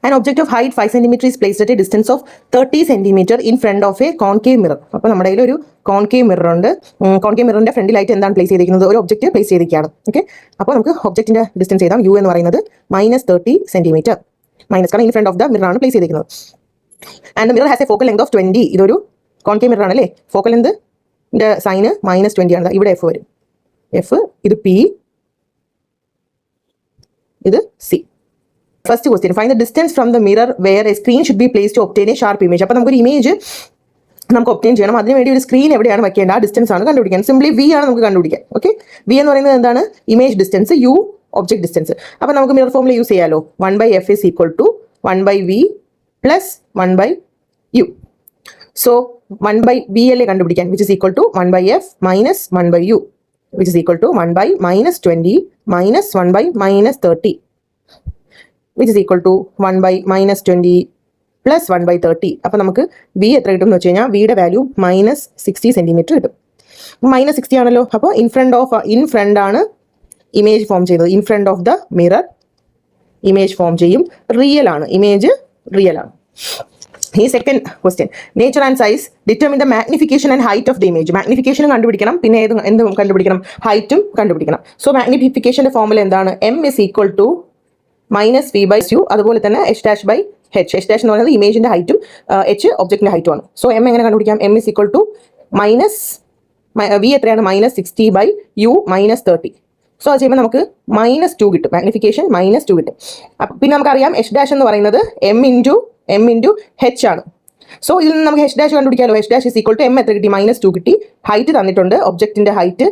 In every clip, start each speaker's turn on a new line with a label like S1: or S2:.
S1: An object of height 5 cm is placed at a distance of 30 cm in front of a concave mirror. അപ്പോൾ നമ്മുടെ കയ്യിൽ ഒരു concave mirror ഉണ്ട്. Concave മിററിന്റെ ഫ്രണ്ടിലായിട്ട് എന്താണ് place ചെയ്തിരിക്കുന്നത്? ഒരു ഒബ്ജക്റ്റ് പ്ലേസ് ചെയ്തിരിക്കുകയാണ്. ഓക്കെ, അപ്പോൾ നമുക്ക് ഒബ്ജക്റ്റിന്റെ ഡിസ്റ്റൻസ് ചെയ്താൽ യു എന്ന് പറയുന്നത് -30 സെന്റിമീറ്റർ. മൈനസ് കാരണം in front of the mirror ആണ് പ്ലേസ് ചെയ്തിരിക്കുന്നത്. And the mirror has a focal length of 20. ഇതൊരു കോൺകേവ് മിറർ ആണല്ലേ. ഫോക്കൽ ലെങ്ത് സൈന് -20 ആണ്. ഇവിടെ എഫ് വരും. എഫ്, ഇത് പി, ഇത് C. First question, find the distance from the mirror where a screen should be place to obtain a sharp image. അപ്പോൾ നമുക്കൊരു image നമുക്ക് ഒബ്റ്റെയിൻ ചെയ്യണം. അതിനുവേണ്ടി ഒരു സ്ക്രീൻ എവിടെയാണ് വെക്കേണ്ടത്, ആ ഡിസ്റ്റൻസ് ആണ് കണ്ടുപിടിക്കാൻ. സിംപ്ലി വി ആണ് നമുക്ക് കണ്ടുപിടിക്കാൻ. ഓക്കെ, വി എന്ന് പറയുന്നത് എന്താണ്? Image distance, U object distance. അപ്പോൾ നമുക്ക് മിറർ ഫോമിൽ യൂസ് ചെയ്യാമല്ലോ. 1/f is equal to 1/v plus 1/u. So 1/v അല്ലേ കണ്ടുപിടിക്കാൻ, which is equal to 1/f minus 1/u, which is equal to 1/-20 minus 1/-30, which is equal to 1/-20 plus 1/30. അപ്പോൾ നമുക്ക് V എത്ര കിട്ടും എന്ന് വെച്ച് കഴിഞ്ഞാൽ വിയുടെ വാല്യൂ -60 സെന്റിമീറ്റർ കിട്ടും. -60 ആണല്ലോ. അപ്പോൾ ഇൻ ഫ്രണ്ട് ആണ് ഇമേജ് ഫോം ചെയ്യുന്നത്. In front of the mirror image form ചെയ്യും. റിയൽ ആണ്, ഇമേജ് റിയൽ ആണ്. ഈ second question, nature and size determine the magnification and height of the image. മാഗ്നിഫിക്കേഷനും കണ്ടുപിടിക്കണം, പിന്നെ എന്ത് കണ്ടുപിടിക്കണം? ഹൈറ്റും കണ്ടുപിടിക്കണം. സോ മാഗ്നിഫിക്കേഷൻ്റെ ഫോമുല എന്താണ്? m is equal to -v/u. അതുപോലെ തന്നെ h dash by h. h dash എന്ന് പറയുന്നത് ഇമേജിന്റെ ഹൈറ്റും h ഒബ്ജക്റ്റിന്റെ ഹൈറ്റും ആണ്. സോ m എങ്ങനെ കണ്ടുപിടിക്കാം? m is equal to v എത്രയാണ്? -60/u -30. സോ അത് ചെയ്യുമ്പോൾ നമുക്ക് -2 കിട്ടും. മാഗ്നിഫിക്കേഷൻ -2 കിട്ടും. പിന്നെ നമുക്കറിയാം h dash എന്ന് പറയുന്നത് m into h ആണ്. സോ ഇതിൽ നിന്ന് നമുക്ക് h dash കണ്ടുപിടിക്കാമല്ലോ. h dash is equal to m എത്ര കിട്ടി? -2 കിട്ടി. ഹൈറ്റ് തന്നിട്ടുണ്ട്, ഒബ്ജക്റ്റിന്റെ ഹൈറ്റ്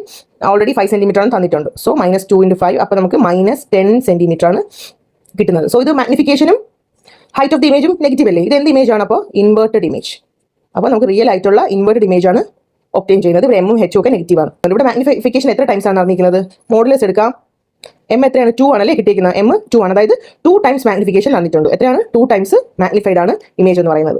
S1: ഓൾറെഡി 5 സെന്റിമീറ്റർ ആണ് തന്നിട്ടുണ്ട്. സോ -2 × 5, അപ്പോൾ നമുക്ക് -10 സെന്റിമീറ്റർ ആണ് കിട്ടുന്നത്. സോ ഇത് മാഗ്നിഫിക്കേഷനും ഹൈറ്റ് ഓഫ് ദി ഇമേജും നെഗറ്റീവ് അല്ലേ? ഇത് എന്ത് ഇമേജ് ആണ്? അപ്പോൾ ഇൻവേർട്ടഡ് ഇമേജ്. അപ്പോൾ നമുക്ക് റിയൽ ആയിട്ടുള്ള ഇൻവേർട്ടഡ് ഇമേജ് ആണ് ഒബ്റ്റെയിൻ ചെയ്യുന്നത്. ഇവിടെ എമ്മും ഹെച്ചും ഒക്കെ നെഗറ്റീവ് ആണ്. ഇവിടെ മാഗ്നിഫിക്കേഷൻ എത്ര ടൈംസ് ആണ് നടന്നിരിക്കുന്നത്? മോഡുലസ് എടുക്കാം. എം എത്രയാണ്? 2 ആണല്ലേ കിട്ടിയിരിക്കുന്നത്. m 2 ആണ്. അതായത് 2 ടൈംസ് മാഗ്നിഫിക്കേഷൻ തന്നിട്ടുണ്ട്. എത്രയാണ്? 2 ടൈംസ് മാഗ്നിഫൈഡ് ആണ് ഇമേജ് എന്ന് പറയുന്നത്.